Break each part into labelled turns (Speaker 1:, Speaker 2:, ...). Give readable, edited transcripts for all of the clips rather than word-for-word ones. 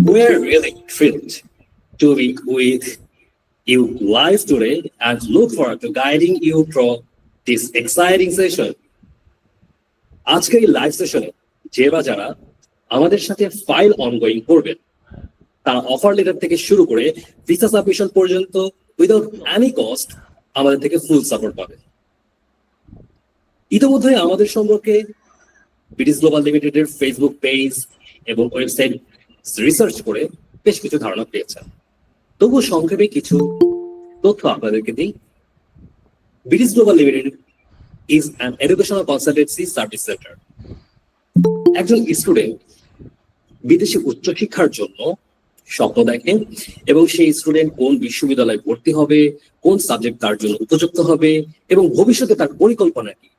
Speaker 1: We're really thrilled to be with you live today and look forward to guiding you through this exciting session. আজকের এই live সেশনে যে বা যারা আমাদের সাথে ফাইল অনগোয়িং করবেন তারা অফার লেটার থেকে শুরু করে ভিসা সাবমিশন পর্যন্ত উইদাউট এনি কস্ট আমাদের থেকে ফুল সাপোর্ট পাবে। ইতিমধ্যে আমাদের সম্পর্কে বিটিস গ্লোবাল লিমিটেডের ফেসবুক পেজ এবং ওয়েবসাইট রিসার্চ করে বেশ কিছু ধারণা পেয়েছেন। তবু সংক্ষেপে কিছু তথ্য আপনাদেরকে দিই। বিটিস global limited is an educational consultancy service center. একজন স্টুডেন্ট বিদেশে উচ্চশিক্ষার জন্য স্বপ্ন দেখেন এবং সেই স্টুডেন্ট কোন বিশ্ববিদ্যালয়ে ভর্তি হবে, কোন সাবজেক্ট তার জন্য উপযুক্ত হবে এবং ভবিষ্যতে তার পরিকল্পনা কি,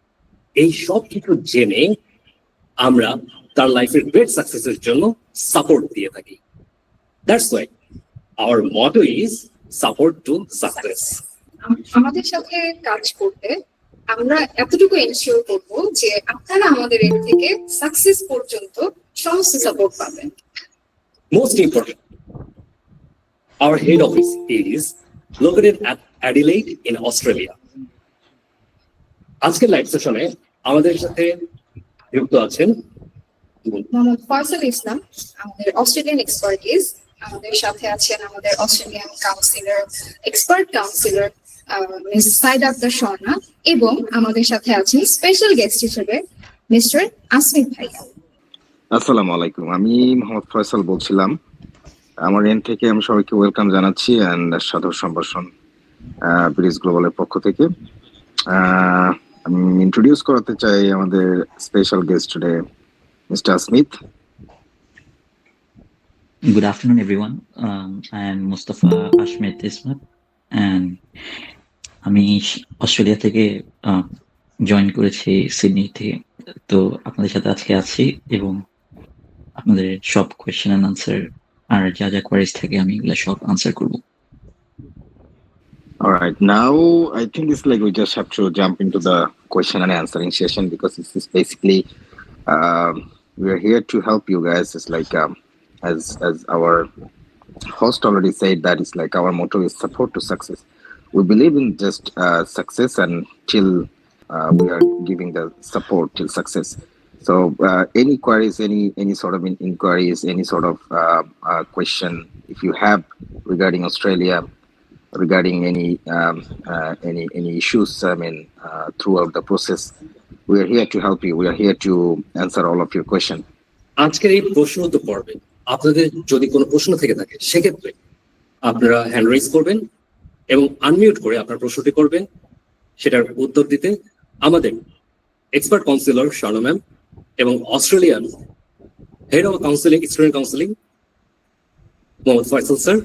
Speaker 1: এই সব কিছু জেনে আমরা তার লাইফের গ্রেট সাকসেসের জন্য সাপোর্ট দিয়ে থাকি। That's why our motto is support to success.
Speaker 2: আমাদের সাথে কাজ করতে আমরা এতটুকু এনশিওর করব যে আপনারা আমাদের এর থেকে সাকসেস পর্যন্ত সমস্ত সাপোর্ট পাবেন।
Speaker 1: Most important, our head office is located at Adelaide in Australia. আজকের লাইভ সেশনে আমাদের সাথে যুক্ত আছেন
Speaker 2: মোহাম্মদ ফয়সাল ইসলাম, আমাদের অস্ট্রেলিয়ান এক্সপার্টিজ। আমাদের সাথে আছেন আমাদের Australian counsellor, expert counsellor miss Sayed Akter Swarna, এবং আমাদের সাথে আছেন স্পেশাল গেস্ট হিসেবে মিস্টার আসমিত ভাইয়া।
Speaker 3: আসসালামু আলাইকুম, আমি মোহাম্মদ ফয়সাল বলছিলাম। আমার এন্ড থেকে আমি সবাইকে ওয়েলকাম জানাচ্ছি এন্ড সাদর সম্ভাষণ বিটিস গ্লোবালের পক্ষ থেকে। আমি ইন্ট্রোডিউস করতে চাই আমাদের special guest today, mister Asmit.
Speaker 4: Good afternoon, everyone. I am Mustafa Ashmit Ismat, and আমি অস্ট্রেলিয়া থেকে জয়েন করেছি সিডনি থেকে। তো আপনাদের সাথে আজকে আছি এবং আপনাদের সব কোয়েশ্চেন এন্ড আনসার আর যা যা কোয়ারিজ থাকে আমি এগুলো সব আনসার করব।
Speaker 3: All right, now I think it's like we just have to jump into the question and answering session because this is basically we are here to help you guys. It's like as our host already said, that is like our motto is support to success. We believe in just success until we are giving the support till success. So any queries, any sort of inquiries, any sort of question if you have regarding Australia, regarding any issues, I mean throughout the process, we are here to help you. We are here to answer all of your question.
Speaker 1: আজকের এই প্রশ্ন উত্তর পর্বে আপনাদের যদি কোনো প্রশ্ন থেকে থাকে সেক্ষেত্রে আপনারা হ্যান্ড রেজ করবেন এবং আনমিউট করে আপনার প্রশ্নটি করবেন। সেটার উত্তর দিতে আমাদের এক্সপার্ট কাউন্সিলর স্বর্ণা ম্যাম এবং Australian head of counselling, student counselling Mohammad Faisal sir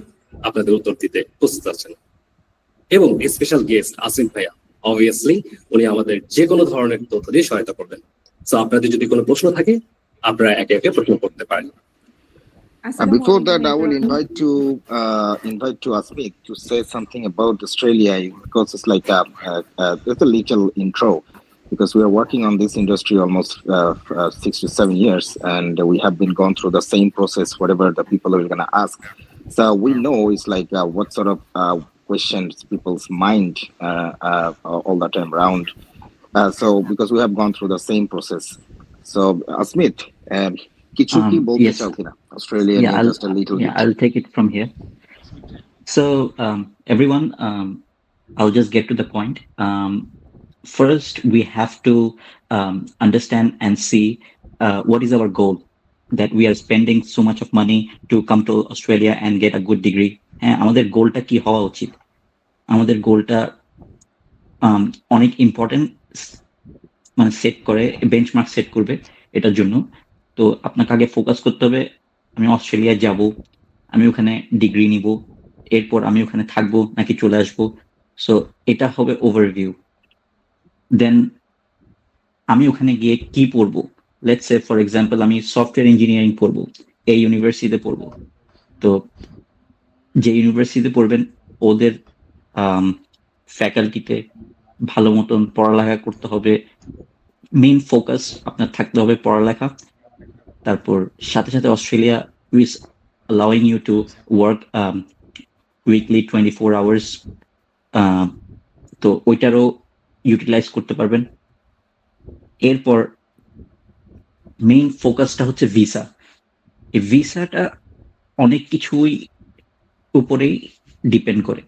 Speaker 1: আপনাদের উত্তর দিতে প্রস্তুত আছেন, এবং স্পেশাল গেস্ট আসিফ ভাইয়া অবভিয়াসলি উনি আমাদের যে কোনো ধরনের তথ্য দিয়ে সহায়তা করবেন। সো আপনাদের যদি কোনো প্রশ্ন থাকে আপনারা একে একে প্রশ্ন করতে পারেন।
Speaker 3: Before that, I will invite to Asmit to say something about Australia, because it's like just a little intro, because we are working on this industry almost 6 to 7 years, and we have been gone through the same process. Whatever the people are going to ask, so we know it's like what sort of questions people's mind all the time around. So because we have gone through the same process, so Asmit.
Speaker 4: Yes.
Speaker 3: Australia,
Speaker 4: yeah,
Speaker 3: just a little bit.
Speaker 4: I'll take it from here. So everyone, I'll just get to the point. First, we have to understand and see what is our goal, that we are spending so much of money to come to Australia and get a good degree. আমাদের গোলটা কি হওয়া উচিত? আমাদের গোলটা অনেক important, মানে set করে বেঞ্চমার্ক সেট করবে এটার জন্য। তো আপনাকে আগে ফোকাস করতে হবে আমি অস্ট্রেলিয়া যাব, আমি ওখানে ডিগ্রি নিব, এরপর আমি ওখানে থাকবো নাকি চলে আসবো। সো এটা হবে ওভারভিউ। দেন আমি ওখানে গিয়ে কি পড়বো, লেটস সে ফর এক্সাম্পল আমি সফটওয়্যার ইঞ্জিনিয়ারিং পড়বো, এই ইউনিভার্সিটিতে পড়বো। তো যে ইউনিভার্সিটিতে পড়বেন ওদের ফ্যাকাল্টিতে ভালো মতন পড়ালেখা করতে হবে, মেইন ফোকাস আপনার থাকতে হবে পড়ালেখা। তারপর সাথে সাথে Australia allowing you to work weekly 24 hours. তো ওইটারও ইউটিলাইজ করতে পারবেন। এরপর মেইন ফোকাসটা হচ্ছে ভিসা। এই ভিসাটা অনেক কিছুই উপরেই ডিপেন্ড করে।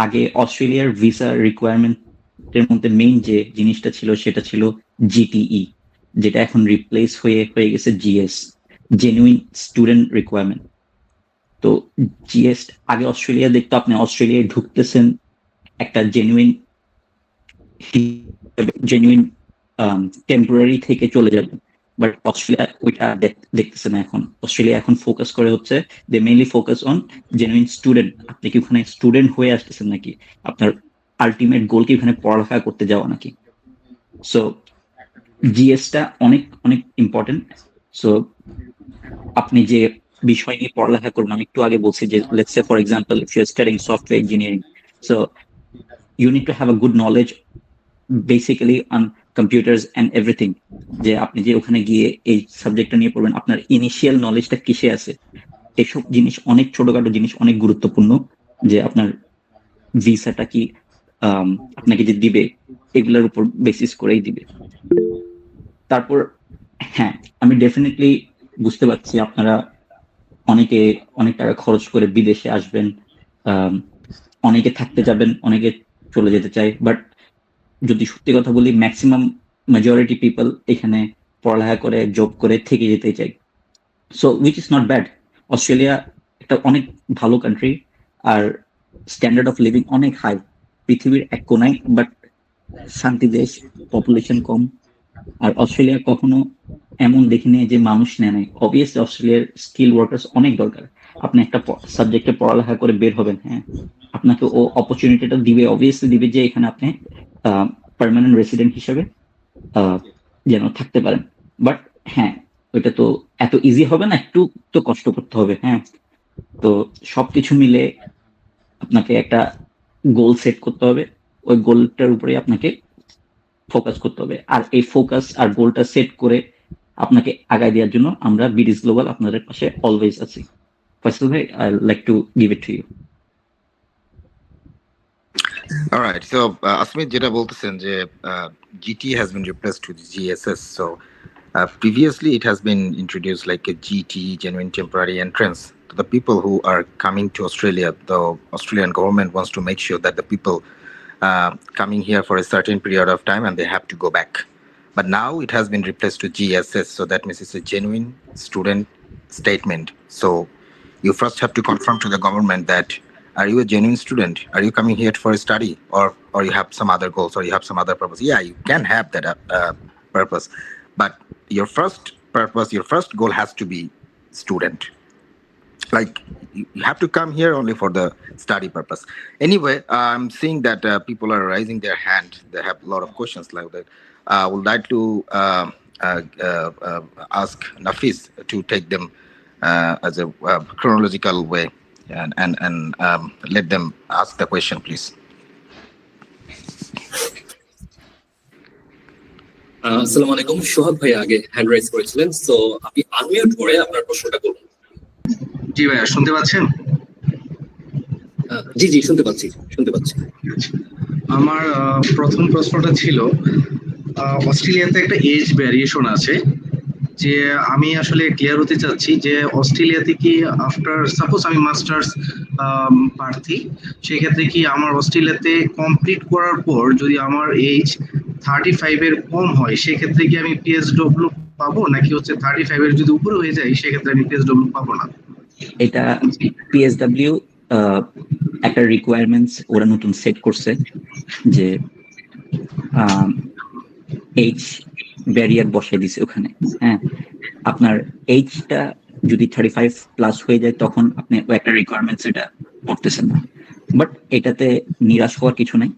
Speaker 4: আগে অস্ট্রেলিয়ার ভিসা রিকোয়ারমেন্টের মধ্যে মেইন যে জিনিসটা ছিল সেটা ছিল জিটিই, যেটা এখন রিপ্লেস হয়ে গেছে জিএস, জেনুইন স্টুডেন্ট রিকোয়ারমেন্ট। তো জিএস আগে অস্ট্রেলিয়া দেখতো আপনি অস্ট্রেলিয়ায় ঢুকতেছেন একটা জেনুইন টেম্পোরারি থেকে চলে যাবেন, বাট অস্ট্রেলিয়া ওইটা দেখতেছে না। এখন অস্ট্রেলিয়া এখন ফোকাস করে হচ্ছে they mainly focus on genuine student. আপনি কি ওখানে স্টুডেন্ট হয়ে আসতেছেন নাকি আপনার আলটিমেট গোল কি ওখানে পড়ালেখা করতে যাওয়া নাকি? সো জিএসটা অনেক অনেক ইম্পর্টেন্ট। সো আপনি যে বিষয় নিয়ে পড়ালেখা করবেন, আমি একটু আগে বলছি যে let's say for example if you are studying software engineering, so you need to have a good knowledge basically on computers and everything, যে আপনি যে ওখানে গিয়ে এই সাবজেক্টটা নিয়ে পড়বেন আপনার ইনিশিয়াল নলেজটা কিসে আছে। এসব জিনিস অনেক ছোটখাটো জিনিস, অনেক গুরুত্বপূর্ণ, যে আপনার ভিসাটা কি আপনাকে যে দিবে এগুলোর উপর বেসিস করেই দিবে। তারপর হ্যাঁ, আমি ডেফিনেটলি বুঝতে পারছি আপনারা অনেকে অনেক টাকা খরচ করে বিদেশে আসবেন, অনেকে থাকতে যাবেন, অনেকে চলে যেতে চায়, বাট যদি সত্যি কথা বলি ম্যাক্সিমাম মেজরিটি পিপল এখানে পড়ালেখা করে জব করে থেকে যেতে চাই। So which is not bad. Australia একটা অনেক ভালো কান্ট্রি, আর স্ট্যান্ডার্ড অফ লিভিং অনেক হাই, পৃথিবীর এক কোনায়, বাট শান্তি দেশ, পপুলেশন কম। আর অস্ট্রেলিয়া কখনো এমন দেখিনি যে মানুষ নেয় নাই। অবভিয়াসলি অস্ট্রেলিয়ার স্কিল ওয়ার্কার্স অনেক দরকার। আপনি একটা সাবজেক্টে পড়ালেখা করে বের হবেন, হ্যাঁ, আপনাকে ও অপরচুনিটিটা দিবে, অবভিয়াসলি দিবে যে এখানে আপনি পার্মানেন্ট রেসিডেন্ট হিসেবে যেন থাকতে পারেন। বাট হ্যাঁ, ওইটা তো এত ইজি হবে না, একটু তো কষ্ট করতে হবে। হ্যাঁ, তো সবকিছু মিলে আপনাকে একটা গোল সেট করতে হবে, ওই গোলটার উপরে আপনাকে ফোকাস করতে হবে। আর এই ফোকাস আর গোলটা সেট করে আপনাকে আগায় দেওয়ার জন্য আমরা বিডিস গ্লোবাল আপনাদের পাশে অলওয়েজ আছি। ফাইসাল ভাই, I like to give it to you.
Speaker 3: All right. So, Asmit, যেটা বলতেছেন যে GT has been replaced with GSS. So, previously it has been introduced like a GT, genuine temporary entrance, to the people who are coming to Australia. The Australian government wants to make sure that the people coming here for a certain period of time and they have to go back. But now it has been replaced to GSS. So that means it's a genuine student statement. So you first have to confirm to the government that, are you a genuine student? Are you coming here for a study, or you have some other goals, or you have some other purpose? Yeah, you can have that purpose, but your first purpose, your first goal has to be student. Like you have to come here only for the study purpose. Anyway, I'm seeing that people are raising their hand. They have a lot of questions like that. I would like to ask Nafis to take them as a chronological way. And let them ask the question, please.
Speaker 1: আসসালামু আলাইকুম। সোহাগ ভাই আগে hand rise করেছিলেন, so আপনি unmute করে আপনার প্রশ্নটা করুন।
Speaker 5: জি ভাইয়া, শুনতে পাচ্ছেন?
Speaker 1: জি জি, শুনতে পাচ্ছি।
Speaker 5: আমার প্রথম প্রশ্নটা ছিল, অস্ট্রেলিয়াতে একটা এজ ভ্যারিয়েশন আছে, যে আমি আসলে ক্লিয়ার হতে চাচ্ছি যে অস্ট্রেলিয়াতে কি আফটার সাপোজ আমি মাস্টার্স প্রার্থী, সেক্ষেত্রে কি আমার অস্ট্রেলিয়াতে কমপ্লিট করার পর যদি আমার এজ 35 এর কম হয় সেক্ষেত্রে কি আমি পিএসডব্লিউ পাবো, নাকি হচ্ছে 35 এর যদি উপরে হয়ে যায় সেক্ষেত্রে আমি পিএসডব্লিউ পাবো না?
Speaker 4: এটা পিএসডব্লিউ একটা রিকোয়ারমেন্টস ওরা নতুন সেট করছে, যে এইজ ব্যারিয়ার বসাই দিছে ওখানে। হ্যাঁ, আপনার এইজটা যদি 35 প্লাস হয়ে যায় তখন আপনি একটা রিকোয়ারমেন্টস এটা করতেছেন না। বাট এটাতে নিরাশ হওয়ার কিছু নাই,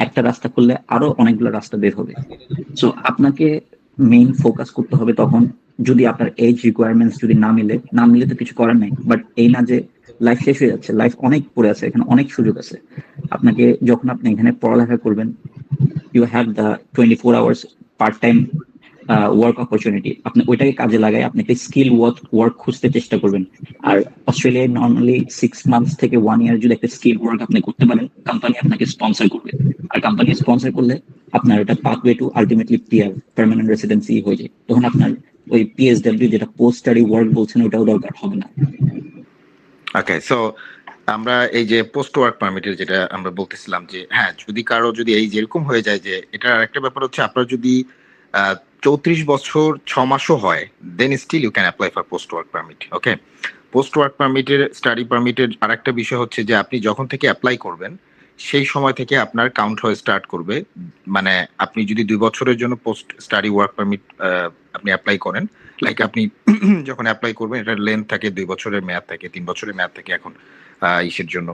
Speaker 4: একটা রাস্তা খুললে আরো অনেকগুলো রাস্তা বের হবে। সো আপনাকে মেইন ফোকাস করতে হবে তখন, যদি আপনার এজ রিকোয়ারমেন্টস যদি না মিলে তো কিছু করার নাই। বাট এই না যে লাইফ শেষ হয়ে যাচ্ছে, লাইফ অনেক পড়ে আছে, এখানে অনেক সুযোগ আছে। আপনাকে যখন আপনি এখানে পড়ালেখা করবেন, you have the 24 hours part time work opportunity, আপনি ওইটাকে কাজে লাগাই আপনি একটা স্কিল ওয়ার্ক খুঁজতে চেষ্টা করবেন। আর অস্ট্রেলিয়ায় নর্মালি 6 মান্থস থেকে 1 ইয়ার যদি একটা স্কিল ওয়ার্ক আপনি করতে পারেন, কোম্পানি আপনাকে স্পন্সর করবে। আর কোম্পানি স্পন্সর করলে আপনার এটা pathway to ultimately PR, permanent residency হয়ে যায়। তখন আপনার ওই পিএসডব্লিউ যেটা পোস্ট স্টাডি ওয়ার্ক বলছেন ওটাও দরকার হবে না।
Speaker 3: ওকে, সো আমরা এই যে পোস্ট ওয়ার্ক পারমিটের যেটা আমরা বলতেছিলাম যে হ্যাঁ, যদি কারো যদি এই যেরকম হয়ে যায় যে এটার আরেকটা ব্যাপার হচ্ছে আপনার যদি 34 বছর 6 মাসও হয়, then still you can apply for post work permit. Okay, post work পারমিটের স্টাডি পারমিটের আরেকটা বিষয় হচ্ছে যে আপনি যখন থেকে অ্যাপ্লাই করবেন সেই সময় থেকে আপনার কাউন্ট হয়ে স্টার্ট করবে। মানে আপনি যদি 2 বছরের জন্য পোস্ট স্টাডি ওয়ার্ক পারমিট আপনি অ্যাপ্লাই করেন, লাইক আপনি যখন অ্যাপ্লাই করবেন এটার লেন্থ থাকে 2 বছরের মেয়াদ থাকে, 3 বছরের মেয়াদ থাকে এখন ইসের জন্য।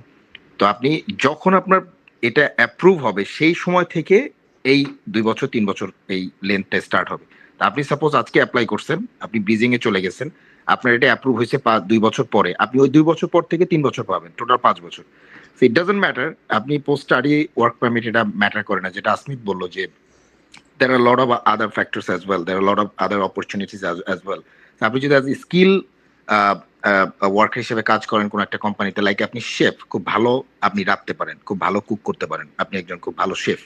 Speaker 3: তো আপনি যখন আপনার এটা অ্যাপ্রুভ হবে সেই সময় থেকে এই 2 বছর 3 বছর এই লেন্থটা স্টার্ট হবে। তা আপনি সাপোজ আজকে অ্যাপ্লাই করছেন, আপনি ব্রিজিং এ চলে গেছেন, আপনার এটা অ্যাপ্রুভ হয়েছে 2 বছর পরে, আপনি ওই 2 বছর পর থেকে 3 বছর পাবেন, টোটাল 5 বছর। ইট ডাজন্ট ম্যাটার আপনি পোস্ট স্টাডি ওয়ার্ক পারমিট, এটা ম্যাটার করে না। যেটা আসমিত বললো যে there are a lot of other factors as well, there are a lot of other opportunities as well. আপনি যদি as স্কিল ওয়ার্কার হিসেবে কাজ করেন কোন একটা কোম্পানিতে, লাইক আপনি শেফ, খুব ভালো আপনি রাঁধতে পারেন, খুব ভালো কুক করতে পারেন, আপনি একজন খুব ভালো শেফ,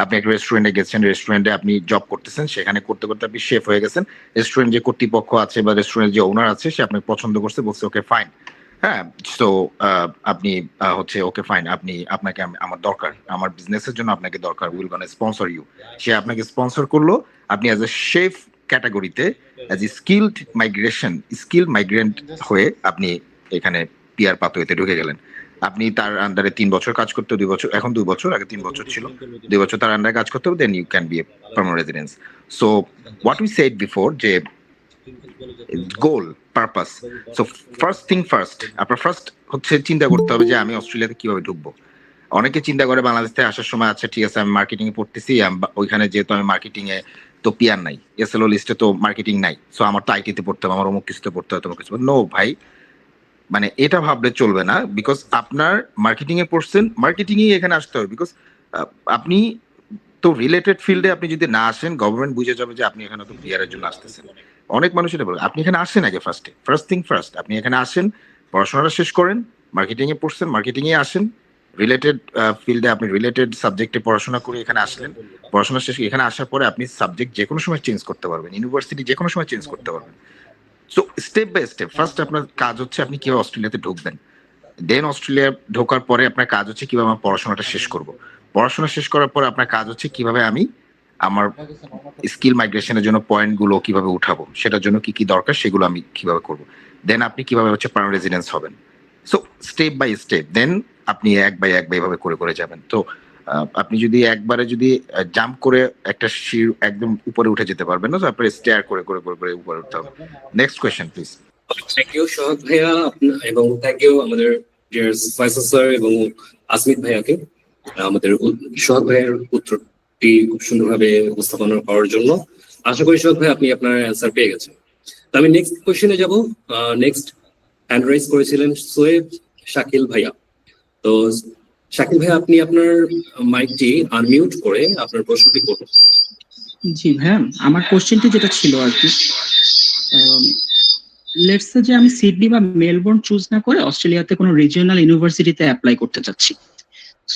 Speaker 3: আপনি একটা রেস্টুরেন্টে গেছেন, রেস্টুরেন্টে আপনি জব করতেছেন, সেখানে করতে করতে আপনি শেফ হয়ে গেছেন, রেস্টুরেন্ট যে কর্তৃপক্ষ আছে বা রেস্টুরেন্ট যে ওনার আছে সে আপনাকে পছন্দ করছে, বলছে ওকে ফাইন, হ্যাঁ, সো আপনি হচ্ছে ওকে ফাইন, আপনি আপনাকে আমার দরকার, আমার বিজনেসের জন্য আপনাকে দরকার, উইল গোনা স্পন্সর ইউ। সে আপনাকে স্পন্সর করলো, আপনি অ্যাজ এ শেফ ক্যাটাগরিতে অ্যাজ এ স্কিল মাইগ্রেন্ট হয়ে আপনি এখানে পিআর পাথওয়েতে ঢুকে গেলেন। আপনি তার আন্ডারে 3 বছর কাজ করতে, 2 বছর, এখন 2 বছর, আগে 3 বছর ছিল, 2 বছর তার আন্ডারে কাজ করতে হবে, then you can be a permanent residence. So what we said before যে goal purpose, so first thing first, আপনার ফার্স্ট হচ্ছে চিন্তা করতে হবে যে আমি অস্ট্রেলিয়াতে কিভাবে ঢুকবো। অনেকে চিন্তা করে বাংলাদেশ থেকে আসার সময় আচ্ছা ঠিক আছে আমি মার্কেটিং এ পড়তেছি, ওইখানে যেহেতু আমি মার্কেটিং এ তো পিআর নাই, এসএলও লিস্টে তো মার্কেটিং নাই, সো আমার তো আইটিতে পড়তে হবে, আমার অমুক কিছুতে পড়তে হবে, তোমার কিছু। নো ভাই, মানে এটা ভাবলে চলবে না, বিকজ আপনার মার্কেটিং এ পড়ছেন, মার্কেটিং এ এখানে আসতে হবে, বিকজ আপনি তো রিলেটেড ফিল্ডে আপনি যদি না আসেন, গভর্নমেন্ট বুঝে যাবে যে আপনি এখানে তো পিআর এর জন্য আসতেছেন। অনেক মানুষ এটা বলে, আপনি এখানে আসেন আগে ফার্স্ট থিং ফার্স্ট, আপনি এখানে আসেন, পড়াশোনাটা শেষ করেন, মার্কেটিং এ পড়ছেন, মার্কেটিং এ আসেন, রিলেটেড ফিল্ডে আপনি রিলেটেড সাবজেক্টে পড়াশোনা করে এখানে আসলেন, পড়াশোনা শেষ এখানে আসার পরে আপনি সাবজেক্ট যে কোনো সময় চেঞ্জ করতে পারবেন, ইউনিভার্সিটি যে কোনো সময় চেঞ্জ করতে পারবেন। So step by step first আপনার কাজ হচ্ছে আপনি কিভাবে অস্ট্রেলিয়াতে ঢুকবেন, দেন অস্ট্রেলিয়া ঢোকার পরে আপনার কাজ হচ্ছে কিভাবে আমার পড়াশোনাটা শেষ করব, পড়াশোনা শেষ করার পরে আপনার কাজ হচ্ছে কিভাবে আমি আমার স্কিল মাইগ্রেশনের জন্য পয়েন্ট গুলো কিভাবে উঠাবো, সেটার জন্য কি কি দরকার সেগুলো আমি কিভাবে করব, দেন আপনি কিভাবে হচ্ছে পার্মানেন্ট রেসিডেন্স হবেন। সো স্টেপ বাই স্টেপ, দেন আপনি এক বাই এভাবে করে করে যাবেন। তো আপনি যদি একবারে যদি জাম্প করে একটা শির একদম উপরে উঠে যেতে পারবেন না, তো আপনার স্টেয়ার করে করে করে করে উপরে উঠতে হবে। Next question please.
Speaker 1: Thank you Sohag ভাইয়া, এবং থ্যাংক ইউ আমাদের ডিয়ার ফাইসাল স্যার এবং আসমিত ভাইয়াকে আমাদের সোহাগ ভাইয়ের উত্তরটি খুব সুন্দরভাবে উপস্থাপন করার জন্য। আশা করি সোহাগ ভাই আপনি আপনার অ্যান্সার পেয়ে গেছেন। তো আমি নেক্সট কোয়েশ্চেনে যাব। নেক্সট হ্যান্ড রাইজ করেছিলেন সোয়েব শাকিল ভাইয়া। তো শাকিল ভাইয়া আপনি আপনার মাইকটি আনমিউট করে আপনার প্রশ্নটি করুন।
Speaker 6: জি ভাইয়া, আমার কোশ্চেনটি যেটা ছিল আর কি, লেটস সে যে আমি সিডনি বা মেলবোর্ন চুজ না করে অস্ট্রেলিয়াতে কোনো রিজিওনাল ইউনিভার্সিটিতে অ্যাপ্লাই করতে চাচ্ছি।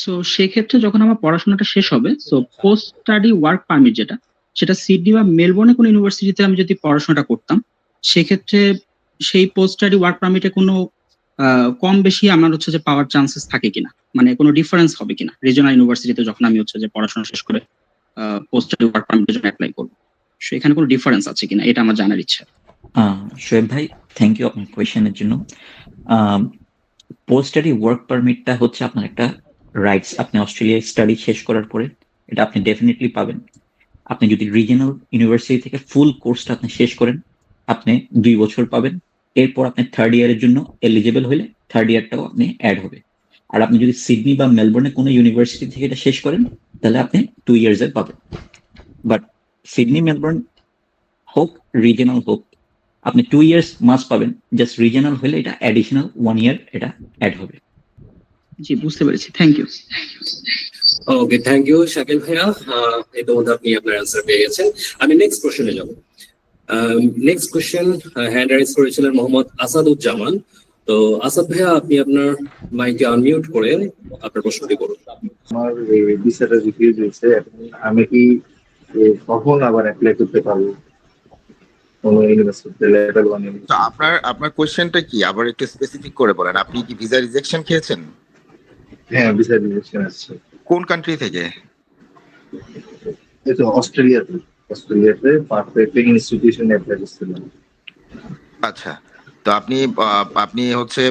Speaker 6: সো সেক্ষেত্রে যখন আমার পড়াশোনাটা শেষ হবে, so post study work permit যেটা, সেটা সিডনি বা মেলবোর্নে কোনো ইউনিভার্সিটিতে আমি যদি পড়াশোনাটা করতাম, সেক্ষেত্রে সেই পোস্ট স্টাডি ওয়ার্ক পারমিটে কোনো কম বেশি আমার হচ্ছে যে পাওয়ার চান্সেস থাকে কিনা, মানে কোনো ডিফারেন্স হবে কিনা রিজিওনাল ইউনিভার্সিটিতে যখন আমি হচ্ছে যে পড়াশোনা শেষ করে পোস্ট স্টাডি ওয়ার্ক পারমিটের জন্য অ্যাপ্লাই করবো, সেখানে কোনো ডিফারেন্স আছে কিনা এটা আমার জানার ইচ্ছা।
Speaker 4: শোয়েব ভাই, থ্যাংক ইউ আপনার কোয়েশ্চেনের জন্য। পোস্ট স্টাডি ওয়ার্ক পারমিটটা হচ্ছে আপনার একটা রাইটস। আপনি অস্ট্রেলিয়ায় স্টাডি শেষ করার পরে এটা আপনি ডেফিনেটলি পাবেন। আপনি যদি রিজিওনাল ইউনিভার্সিটি থেকে ফুল কোর্সটা আপনি শেষ করেন, আপনি 2 বছর পাবেন। এরপর আপনি থার্ড ইয়ারের জন্য এলিজিবল হলে থার্ড ইয়ারটাও আপনি অ্যাড হবে। আর আপনি যদি সিডনি বা মেলবোর্নে কোনো ইউনিভার্সিটি থেকে এটা শেষ করেন, তাহলে আপনি 2 ইয়ার্সের পাবেন। বাট সিডনি মেলবোর্ন হোক রিজিওনাল হোক, আপনি 2 ইয়ার্স মাস পাবেন। জাস্ট রিজিওনাল হলে এটা অ্যাডিশনাল 1 ইয়ার এটা অ্যাড হবে।
Speaker 6: জি, বুঝতে পেরেছি, thank you.
Speaker 1: Okay, thank you Shakil ভাইয়া। ইতিমধ্যে আপনি আপনার অ্যান্সার পেয়ে গেছেন। আমি নেক্সট কোশ্চেনে যাব। নেক্সট কোশ্চেন হ্যান্ড রাইজ করেছিলেন মোহাম্মদ আসাদুজ্জামান। তো আসাদ ভাইয়া, আপনি আপনার মাইকে আনমিউট করে আপনার প্রশ্নটি করুন।
Speaker 7: আমার ভিসাটা রিফিউজ হয়েছে, এখন আমি কি কখন আবার অ্যাপ্লাই করতে পারবো কোনো ইউনিভার্সিটিতে লেভেল 1
Speaker 3: তো আপনার কোশ্চেনটা কি আবার একটু স্পেসিফিক করে বলেন। আপনি কি ভিসা রিজেকশন খেয়েছেন?
Speaker 7: হ্যাঁ, ভিসা রিজেকশন আসছে।
Speaker 3: কোন কান্ট্রি থেকে?
Speaker 7: এই তো অস্ট্রেলিয়াতে পারফেক্ট ইনস্টিটিউশনে অ্যাপ্লাই করছিলাম।
Speaker 3: আচ্ছা, তো আপনি হচ্ছে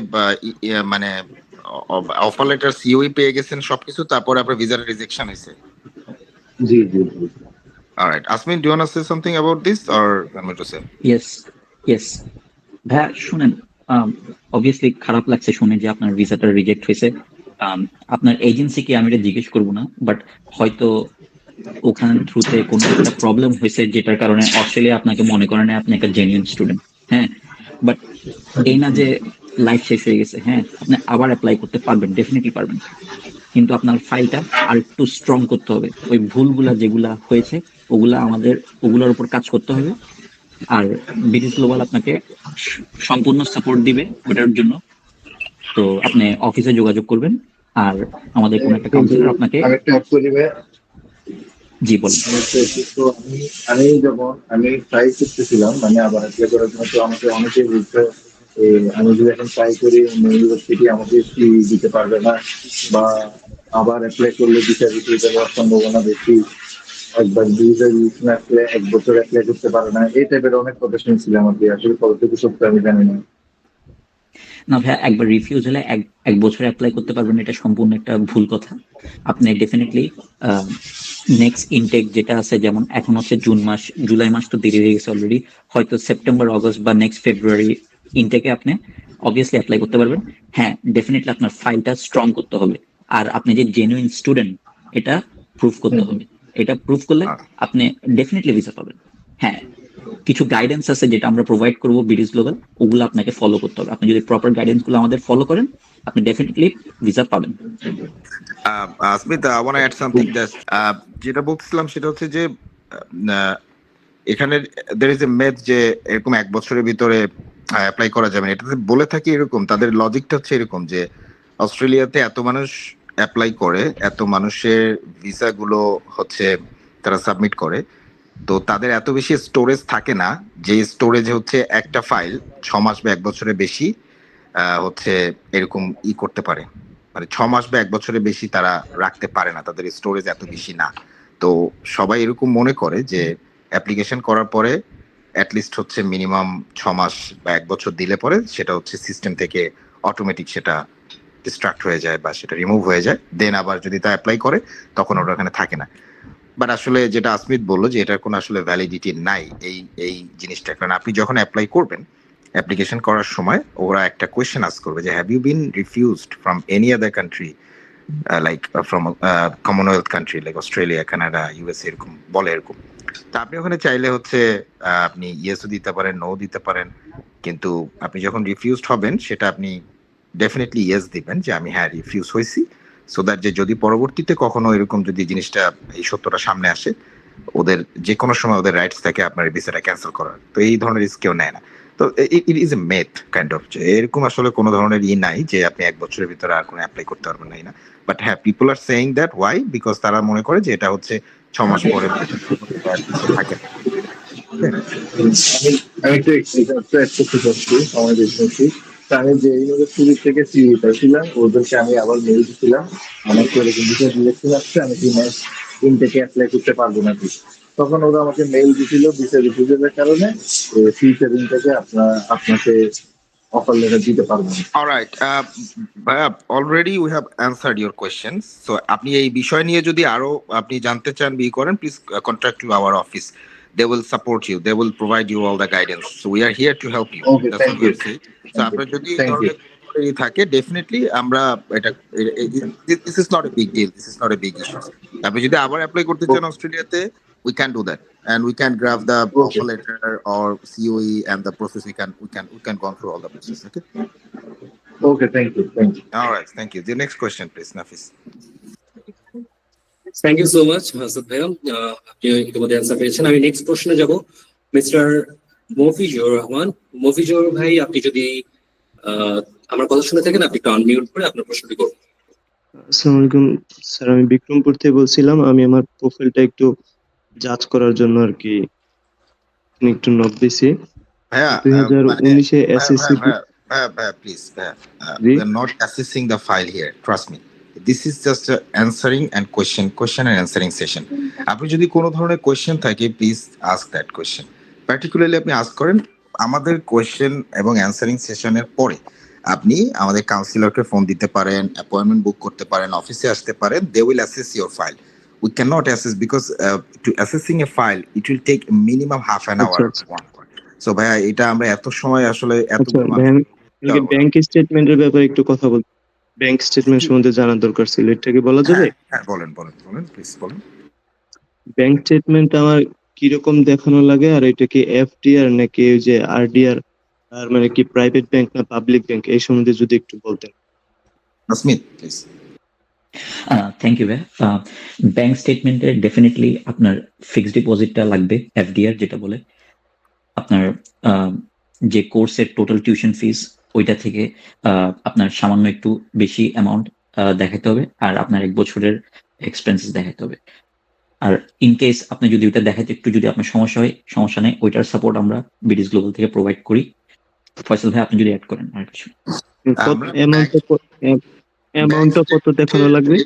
Speaker 3: মানে অফার লেটার সিওই পেয়ে গেছেন সবকিছু, তারপর আপনার ভিসার রিজেকশন হয়েছে।
Speaker 7: জি জি জি।
Speaker 3: Alright, Asmin, do you want to say something about this or I am to say?
Speaker 4: Yes, yes ভাইয়া, শুনেন, অবভিয়াসলি খারাপ লাগছে শুনে যে আপনার ভিসাটা রিজেক্ট হয়েছে। আপনার এজেন্সিকে আমি এটা জিজ্ঞেস করবো না, বাট হয়তো ওখান থ্রুতে কোনো একটা প্রবলেম হয়েছে যেটার কারণে অস্ট্রেলিয়া আপনাকে মনে করে না আপনি একটা জেনুইন স্টুডেন্ট। হ্যাঁ, বাট এই না যে লাইফ শেষ হয়ে গেছে। হ্যাঁ, আপনি আবার অ্যাপ্লাই করতে পারবেন, ডেফিনেটলি পারবেন, কিন্তু আপনার ফাইলটা আর একটু স্ট্রং করতে হবে। ওই ভুলগুলা যেগুলা হয়েছে ওগুলোর উপর কাজ করতে হবে। আর ব্রিটিশ গ্লোবাল আপনাকে সম্পূর্ণ সাপোর্ট দিবে ওটার জন্য। তো আপনি অফিসে যোগাযোগ করবেন, আর আমাদের কোনো একটা কাউন্সিলর আপনাকে।
Speaker 7: আমি একটা অ্যাড করি ভাই।
Speaker 4: জি বলুন।
Speaker 7: তো আমি যখন ট্রাই করতেছিলাম মানে আবার অ্যাপ্লাই করার জন্য, তো আমাকে অনেকেই বলছে আমি যদি এখন ট্রাই করি ইউনিভার্সিটি আমাকে ফি দিতে পারবে না, বা আবার অ্যাপ্লাই করলে ভিসা রিফিউজ হওয়ার সম্ভাবনা বেশি, একবার ভিসা রিফিউজ না আসলে 1 বছর অ্যাপ্লাই করতে পারে না, এই টাইপের অনেক কথা শুনছিলাম আর কি। আসলে কতটুকু সত্য আমি জানি না।
Speaker 4: না ভাইয়া, একবার রিফিউজ হলে এক বছর অ্যাপ্লাই করতে পারবেন, এটা সম্পূর্ণ একটা ভুল কথা। আপনি ডেফিনেটলি নেক্সট ইনটেক যেটা আছে, যেমন এখন হচ্ছে জুলাই মাস তো দেরি হয়ে গেছে অলরেডি, হয়তো সেপ্টেম্বর, অগস্ট বা নেক্সট ফেব্রুয়ারি ইনটেকে আপনি অবভিয়াসলি অ্যাপ্লাই করতে পারবেন। হ্যাঁ, ডেফিনেটলি আপনার ফাইলটা স্ট্রং করতে হবে, আর আপনি যে জেনুইন স্টুডেন্ট এটা প্রুফ করতে হবে। এটা প্রুফ করলে আপনি ডেফিনেটলি ভিসা পাবেন। হ্যাঁ, কিছু গাইডেন্স আছে যেটা আমরা প্রোভাইড করবো ব্রিটিশ গ্লোবাল, ওগুলো আপনাকে ফলো করতে হবে। আপনি যদি প্রপার গাইডেন্স গুলো আমাদের ফলো করেন, আপনি ডেফিনেটলি ভিসা পাবেন।
Speaker 3: Asmit, I want to add something just. যেটা বলছিলাম সেটা হচ্ছে যে এখানে there is a myth যে এরকম 1 বছরের ভিতরে অ্যাপ্লাই করা যাবে না। এটাতে বলে থাকি এরকম, তাদের লজিকটা হচ্ছে এরকম যে অস্ট্রেলিয়াতে এত মানুষ অ্যাপ্লাই করে, এত মানুষের ভিসা গুলো হচ্ছে তারা সাবমিট করে, তো তাদের এত বেশি স্টোরেজ থাকে না, যে স্টোরেজে হচ্ছে একটা ফাইল 6 মাস বা 1 বছরের বেশি হচ্ছে এরকম করতে পারে। মানে 6 মাস বা 1 বছরের বেশি তারা রাখতে পারে না, তাদের স্টোরেজ এত বেশি না। তো সবাই এরকম মনে করে যে অ্যাপ্লিকেশন করার পরে অ্যাটলিস্ট হচ্ছে মিনিমাম 6 মাস বা 1 বছর দিলে পরে সেটা হচ্ছে সিস্টেম থেকে অটোমেটিক সেটা ডিস্ট্রাক্ট হয়ে যায় বা সেটা রিমুভ হয়ে যায়, দেন আবার যদি তা অ্যাপ্লাই করে তখন ওটা ওখানে থাকে না। বাট আসলে যেটা আসমিত বললো যে এটার কোনো আসলে ভ্যালিডিটি নাই এই জিনিসটা। কারণ আপনি যখন অ্যাপ্লাই করবেন, অ্যাপ্লিকেশন করার সময় ওরা একটা কোয়েশ্চেন আস্ক করবে যে have you been refused from any other country, like from Commonwealth country like Australia, Canada, USA, এরকম বলে এরকম। তা আপনি ওখানে চাইলে হচ্ছে আপনি ইয়েসও দিতে পারেন, নো দিতে পারেন, কিন্তু আপনি যখন রিফিউজড হবেন সেটা আপনি ডেফিনেটলি ইয়েস দিবেন যে আমি হ্যাঁ রিফিউজ হয়েছি, সো দ্যাট যে যদি পরবর্তীতে কখনো এরকম যদি জিনিসটা এই সত্যটা সামনে আসে, ওদের যে কোনো সময় ওদের রাইটস থাকে আপনার ভিসাটা ক্যান্সেল করার। তো এই ধরনের রিস্ক কেউ নেয় না। তো it is a meth kind of, যে এরকম আসলে কোনো ধরনের নাই যে আপনি 1 বছরের ভিতরে আর কোনো অ্যাপ্লাই করতে পারবেন না। বাট হ্যাঁ, people are saying that why, because তারা মনে করে যে এটা হচ্ছে 6 মাস পরে থাকে।
Speaker 7: আমি একটু করতে চাচ্ছি, সময় দিচ্ছি। আমি যে ইউনিভার্সিটি থেকে সিভি পাইছিলাম ওদেরকে আমি আবার মেল দিয়েছিলাম, আমার তো এরকম বিষয় ডিরেকশন আসছে, আমি কি নেক্সট ইনটেকে অ্যাপ্লাই করতে পারবো নাকি। তখন ওরা আমাকে মেল দিয়েছিল ভিসা রিফিউজের কারণে ফিউচার ইনটেকে আপনাকে অফার লেটার দিতে পারবো না।
Speaker 3: Alright, already we have অ্যানসার্ড your questions. So আপনি এই বিষয় নিয়ে যদি আরো আপনি জানতে চান করেন, please contact to our office. They will support you. They will provide you all the guidance. So we are here to help you.
Speaker 7: Okay,
Speaker 3: That's
Speaker 7: thank
Speaker 3: what
Speaker 7: you.
Speaker 3: I'm saying. So আপনার যদি
Speaker 7: Thank you.
Speaker 3: থাকে, definitely আমরা এটা, this is not a big deal. This is not a big issue. আপনি যদি আবার apply করতে চান অস্ট্রেলিয়াতে, we can do that, and we can grab the offer letter or COE and the process. We can go through all the process. Okay.
Speaker 7: Okay, thank you.
Speaker 3: All right, thank you. The next question, please, Nafis.
Speaker 1: Thank you so much Hasan ভাইয়া, আপনি ইতিমধ্যে answer পেয়েছেন। আমি next প্রশ্নে যাব, mister Mafizur Rahman. Mafizur ভাই, আপনি যদি আমার কথা শুনে থাকেন, আপনি একটু আনমিউট করে আপনার প্রশ্নটি করুন।
Speaker 8: আসসালামু আলাইকুম স্যার, আমি বিক্রমপুর থেকে বলছিলাম। আমি আমার প্রোফাইলটা একটু যাচ করার জন্য আর কি একটু নক দিছি।
Speaker 3: ভাইয়া,
Speaker 8: 2019-এ এসএসসি
Speaker 3: please,
Speaker 8: জি।
Speaker 3: we are not assessing the file here, trust me. This is just a answering and question and answering session. আপনি যদি কোনো ধরনের কোয়েশ্চেন থাকে, please ask that question. Particularly আপনি আস্ক করেন। আমাদের কোয়েশ্চেন এবং অ্যান্সারিং সেশনের পরে আপনি আমাদের কাউন্সিলরকে ফোন দিতে পারেন, অ্যাপয়েন্টমেন্ট বুক করতে পারেন, অফিসে আসতে পারেন। They will assess your file. We cannot assess because to assessing a file, it will take minimum half an hour. So ভাইয়া, এটা আমরা এত সময় আসলে এতগুলো
Speaker 8: ব্যাংক স্টেটমেন্টের ব্যাপারে একটু কথা বল। ব্যাংক স্টেটমেন্ট সম্বন্ধে জানার দরকার ছিল, এটা কি বলা যাবে?
Speaker 3: হ্যাঁ, বলেন প্লিজ বলেন।
Speaker 8: ব্যাংক স্টেটমেন্ট আমার কিরকম দেখানো লাগে, আর এটা কি এফডিআর নাকি ওই যে আরডিআর, আর মানে কি প্রাইভেট ব্যাংক না পাবলিক ব্যাংক, এই সম্বন্ধে যদি একটু বলতেন।
Speaker 3: আসমিত প্লিজ।
Speaker 4: থ্যাংক ইউ ভাই। ব্যাংক স্টেটমেন্টে ডেফিনেটলি আপনার ফিক্সড ডিপোজিটটা লাগবে, এফডিআর যেটা বলে। আপনার যে কোর্সের টোটাল টিউশন ফিস, ওইটা থেকে আপনার সামান্য একটু বেশি অ্যামাউন্ট দেখাতে হবে, আর আপনার 1 বছরের এক্সপেন্সেস দেখাতে হবে। আর ইন কেস আপনি যদি ওইটা দেখাতে একটু যদি আপনার সমস্যা হয়, সমস্যা নেই, ওইটার সাপোর্ট আমরা বিডিস গ্লোবাল থেকে প্রোভাইড করি। ফয়সাল ভাই, আপনি যদি অ্যাড করেন আর কিছু।
Speaker 8: অ্যামাউন্টটা কত দেখানো লাগবে?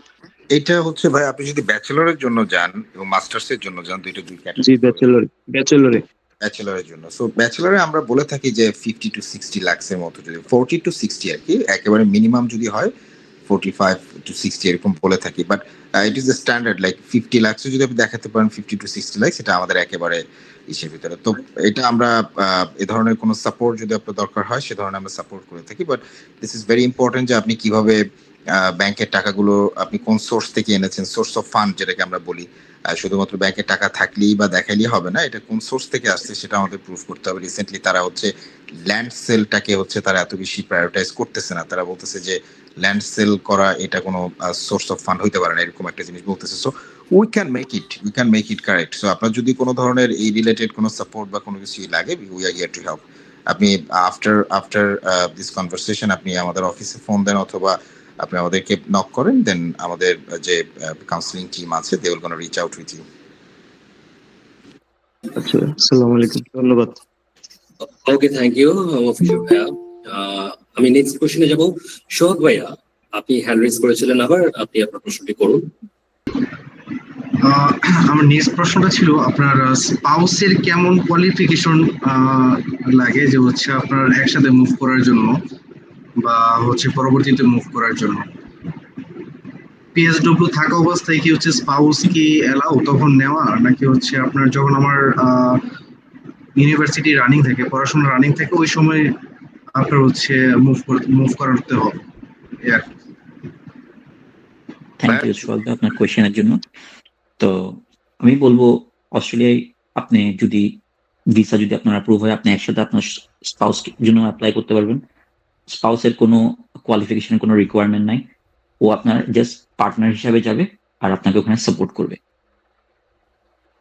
Speaker 3: এটা হচ্ছে ভাই, আপনি যদি ব্যাচেলরের জন্য যান এবং মাস্টার্স এর জন্য যান, দুইটা দুই ক্যাটাগরি।
Speaker 8: জি, ব্যাচেলরে
Speaker 3: জন্য। সো ব্যাচেলরে আমরা বলে থাকি যে 50 to 60 লাখের মতো, যদি 40 to 60 আর কি, একেবারে মিনিমাম যদি হয় 45 to 60 এরকম বলে থাকি। But it is the standard, like 50 lakh যদি আপনি দেখাতে পারেন, 50 to 60 লাখ, সেটা আমাদের একেবারে ইসের ভিতরে। তো এটা আমরা এ ধরনের কোনো সাপোর্ট যদি আপনার দরকার হয়, সে ধরনের আমরা সাপোর্ট করে থাকি। But this is very important যে আপনি কিভাবে ব্যাংকের টাকাগুলো আপনি কোন সোর্স থেকে এনেছেন, সোর্স অফ ফান্ড যেটাকে আমরা বলি। শুধুমাত্র ব্যাংকে টাকা থাকলেই বা দেখাইলেই হবে না, এটা কোন সোর্স থেকে আসছে সেটা আমাদের প্রুফ করতে হবে। রিসেন্টলি তারা হচ্ছে ল্যান্ড সেলটাকে হচ্ছে তারা এত বেশি প্রায়োরিটাইজ করতেছে না। তারা বলতেছে যে ল্যান্ড সেল করা এটা কোনো সোর্স অফ ফান্ড হইতে পারে না, এরকম একটা জিনিস বলতেছে। So we can make it correct. So আপনার যদি কোনো ধরনের এই রিলেটেড কোনো সাপোর্ট বা কোনো কিছু লাগে, we are here to help. আপনি আফটার দিস কনভারসেশন আপনি আমাদের অফিসে ফোন দেন, অথবা আপনি আমাদেরকে নক করেন, দেন আমাদের যে কাউন্সিলিং টিম আছে, they will gonna reach out with you.
Speaker 8: আচ্ছা, আসসালামু আলাইকুম, ধন্যবাদ।
Speaker 1: ওকে, থ্যাংক ইউ মফিজুর ভাইয়া। আমি নেক্সট কোশ্চেনে যাব। সোহাগ ভাইয়া, আপনি হ্যান্ড রেজ করেছিলেন, আবার আপনি আপনার প্রশ্নটি করুন।
Speaker 5: আমার নেক্সট প্রশ্নটা ছিল, আপনার স্পাউসের কেমন কোয়ালিফিকেশন লাগে, যে হচ্ছে আপনার একসাথে মুভ করার জন্য বা হচ্ছে পরবর্তীতে মুভ করার জন্য? পিএসডব্লিউ থাকা অবস্থায় কি হচ্ছে স্পাউস কি এলাও তখন নেওয়া, নাকি হচ্ছে আপনার যখন আমার ইউনিভার্সিটি রানিং থাকে, পড়াশোনা রানিং থাকে, ওই সময় আপনার হচ্ছে মুভ করাতে হবে?
Speaker 4: থ্যাংক ইউ সোহাগ ভাই আপনার কোয়েশ্চেনের জন্য। তো আমি বলবো, অস্ট্রেলিয়ায় আপনি যদি ভিসা যদি আপনার অ্যাপ্রুভ হয়, আপনি একসাথে আপনার স্পাউস জন্য অ্যাপ্লাই করতে পারবেন। স্পাউসের কোনো কোয়ালিফিকেশনের কোনো রিকোয়ারমেন্ট নাই। ও আপনার জাস্ট পার্টনার হিসাবে যাবে আর আপনাকে ওখানে সাপোর্ট করবে।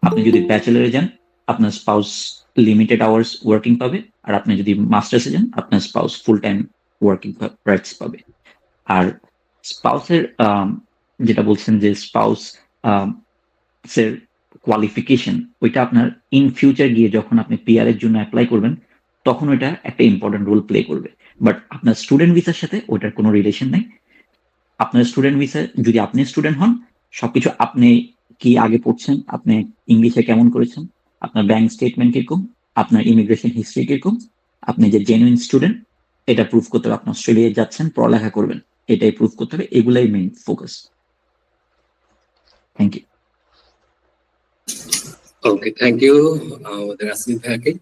Speaker 4: আপনি যদি ব্যাচেলারে যান, আপনার স্পাউস লিমিটেড আওয়ার্স ওয়ার্কিং পাবে, আর আপনি যদি মাস্টার্সে যান, আপনার spouse full time working rights পাবে। আর স্পাউসের যেটা বলছেন যে স্পাউস এর কোয়ালিফিকেশন, ওইটা আপনার ইন ফিউচার গিয়ে যখন আপনি পিআর এর জন্য অ্যাপ্লাই করবেন, তখন ওইটা একটা ইম্পর্টেন্ট রোল প্লে করবে। বাট আপনার স্টুডেন্ট ভিসার সাথে ওইটার কোনো রিলেশন নেই। আপনার স্টুডেন্ট ভিসা, যদি আপনি স্টুডেন্ট হন, সবকিছু আপনি কি আগে পড়ছেন, আপনি ইংলিশে কেমন করেছেন, আপনার ব্যাংক স্টেটমেন্ট কিরকম, আপনার ইমিগ্রেশন হিস্ট্রি কিরকম, আপনি যে জেনুইন স্টুডেন্ট, এটা প্রুফ করতে হবে। আপনি অস্ট্রেলিয়ায় যাচ্ছেন, পড়ালেখা করবেন, এটাই প্রুফ করতে হবে। এগুলাই main focus. Thank you.
Speaker 1: Okay, thank you আমাদের আসমিত ভাইয়াকে।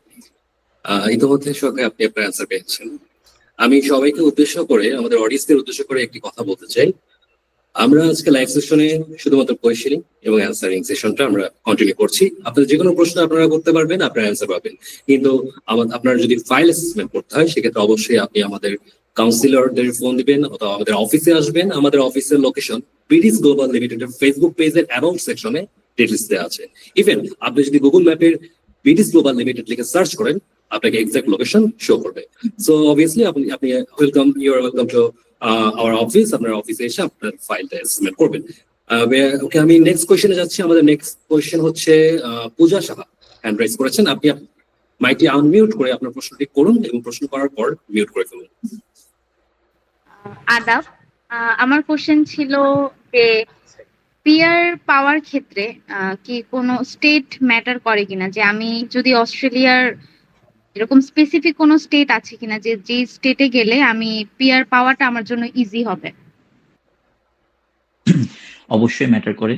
Speaker 1: ইতিমধ্যে সবাই আপনি আপনার অ্যান্সার পেয়েছেন। আমি সবাইকে উদ্দেশ্য করে, আমাদের অডিয়েন্সদের উদ্দেশ্য করে একটি কথা বলতে চাই। আমরা আজকে লাইভ সেশনে শুধুমাত্র কোয়েশ্চেনিং এবং অ্যান্সারিং সেশনটা আমরা কন্টিনিউ করছি। আপনাদের যে কোনো প্রশ্ন আপনারা করতে পারবেন, আপনারা অ্যান্সার পাবেন। কিন্তু আপনার যদি ফাইল অ্যাসেসমেন্ট করতে হয়, সেক্ষেত্রে অবশ্যই আপনি আমাদের কাউন্সিলরদের ফোন দিবেন অথবা আমাদের অফিসে আসবেন। আমাদের অফিসের লোকেশন বিডিস গ্লোবাল লিমিটেডের ফেসবুক পেজের অ্যাবাউট সেকশনে ডিটেলস দেওয়া আছে। ইভেন আপনি যদি গুগল ম্যাপের বিডিস গ্লোবাল লিমিটেড লিখে সার্চ করেন আপনাকে এক্সাক্ট লোকেশন শো করবে। সো অবভিয়াসলি আপনি আপনি ওয়েলকাম টু আওয়ার অফিস। আপনার অফিসে এসে আপনার ফাইলটা সাবমিট করবেন। ওকে, আমি নেক্সট কোয়েশ্চেনে যাচ্ছি। আমাদের নেক্সট কোয়েশ্চেন হচ্ছে পূজা সাহা হ্যান্ড রাইজ করেছেন। আপনি মাইকটি আনমিউট করে আপনার প্রশ্নটি করুন এবং প্রশ্ন করার পর মিউট করে ফেলুন।
Speaker 9: আদাব। আমার কোশ্চেন ছিল যে পিয়ার পাওয়ার ক্ষেত্রে কি কোনো স্টেট ম্যাটার করে কিনা, যে আমি যদি অস্ট্রেলিয়ার এরকম স্পেসিফিক কোনো স্টেট আছে কিনা যে যে স্টেটে গেলে আমি পিয়ার পাওয়াটা আমার জন্য ইজি হবে।
Speaker 4: অবশ্যই ম্যাটার করে।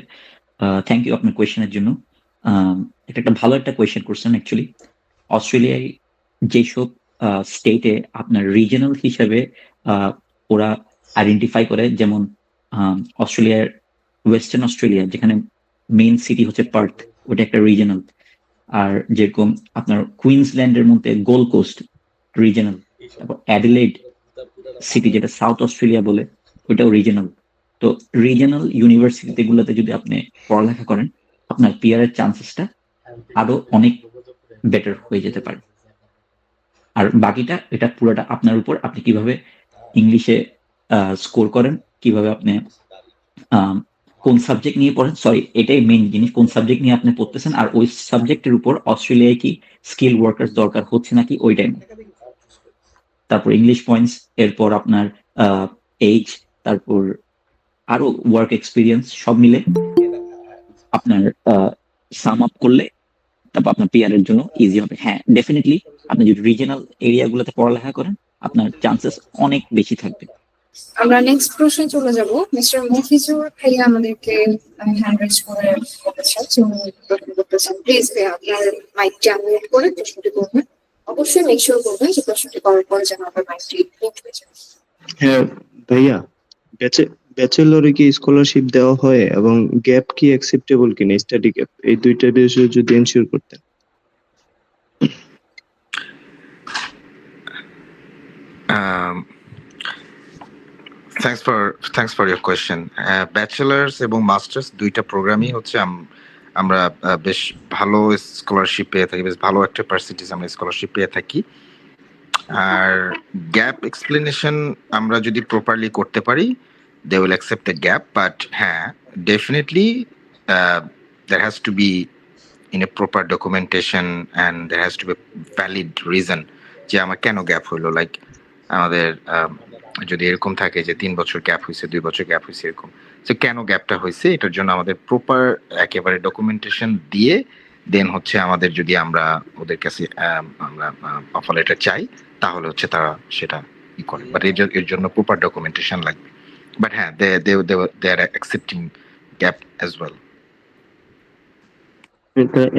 Speaker 4: থ্যাংক ইউ আপনার কোয়েশ্চেনের জন্য। এটা একটা ভালো একটা কোয়েশ্চেন করছেন অ্যাকচুয়ালি। অস্ট্রেলিয়ায় যেসব স্টেটে আপনার রিজনাল হিসেবে ওরা আইডেন্টিফাই করে, যেমন অস্ট্রেলিয়ার ওয়েস্টার্ন অস্ট্রেলিয়া যেখানে মেইন সিটি হচ্ছে পার্থ, ওটা একটা রিজনাল। আর যেরকম আপনার কুইন্সল্যান্ডের মধ্যে গোল্ড কোস্ট রিজনাল, তারপর অ্যাডিলেড সিটি যেটা সাউথ অস্ট্রেলিয়া বলে ওইটাও রিজনাল। তো রিজনাল ইউনিভার্সিটিতে গুলোতে যদি আপনি পড়ালেখা করেন আপনার পিয়ারের চান্সেসটা আরো অনেক বেটার হয়ে যেতে পারে। আর বাকিটা এটা পুরোটা আপনার উপর, আপনি কিভাবে ইংলিশে স্কোর করেন, কিভাবে আপনি কোন সাবজেক্ট নিয়ে পড়েন, সরি এটাই মেইন জিনিস, কোন সাবজেক্ট নিয়ে আপনি পড়তেছেন আর ওই সাবজেক্টের উপর অস্ট্রেলিয়ায় কি স্কিল ওয়ার্কার দরকার হচ্ছে নাকি ওই টাইমে। তারপর ইংলিশ পয়েন্টস, এরপর আপনার এজ, তারপর আরো ওয়ার্ক এক্সপিরিয়েন্স সব মিলে আপনার সাম আপ করলে তারপর আপনার পিয়ারের জন্য ইজি হবে। হ্যাঁ ডেফিনেটলি আপনি যদি রিজিওনাল এরিয়াগুলোতে পড়ালেখা করেন আপনার চান্সেস অনেক বেশি থাকবে।
Speaker 2: আমরা নেক্সট প্রশ্নে চলে যাব। মিস্টার মফিজুর ভাইয়া আমাদেরকে হ্যান্ড রেজ করে বলেছেন, প্রশ্ন করতেছেন। প্লিজ ভাইয়া আপনার মাইকটি আনমিউট করে প্রশ্নটি করবেন। অবশ্যই মেক শিওর করবেন যে প্রশ্নটি করার পরে যেন আপনার মাইকটি মিউট হয়ে যায়।
Speaker 8: হ্যাঁ ভাইয়া, ব্যাচেলরে কি স্কলারশিপ দেওয়া হয় এবং গ্যাপ কি অ্যাকসেপ্টেবল কিনা, স্টাডি গ্যাপ, এই দুইটা বিষয়ে যদি এনশিওর করতেন।
Speaker 3: Thanks for your question. Bachelor's এবং মাস্টার্স দুইটা প্রোগ্রামই হচ্ছে আমরা বেশ ভালো স্কলারশিপ পেয়ে থাকি, বেশ ভালো একটা পার্সেন্টেজ আমরা স্কলারশিপ পেয়ে থাকি। আর গ্যাপ এক্সপ্লেনেশন আমরা যদি প্রপারলি করতে পারি they will accept the gap, but definitely there has to be in a proper documentation and there has to be valid reason যে আমার কেন গ্যাপ হইলো। লাইক আমাদের যদি এরকম থাকে যে 3 বছর গ্যাপ হয়েছে, 2 বছর গ্যাপ হয়েছে, এরকম তো কেন গ্যাপটা হয়েছে এটার জন্য আমাদের প্রপার একেবারে ডকুমেন্টেশন দিয়ে দেন হচ্ছে আমাদের যদি আমরা ওদের কাছে আমরা অফার লেটার চাই তাহলে হচ্ছে তারা সেটা ই করে, বাট এর জন্য প্রপার ডকুমেন্টেশন লাগবে। But they are accepting gap as well.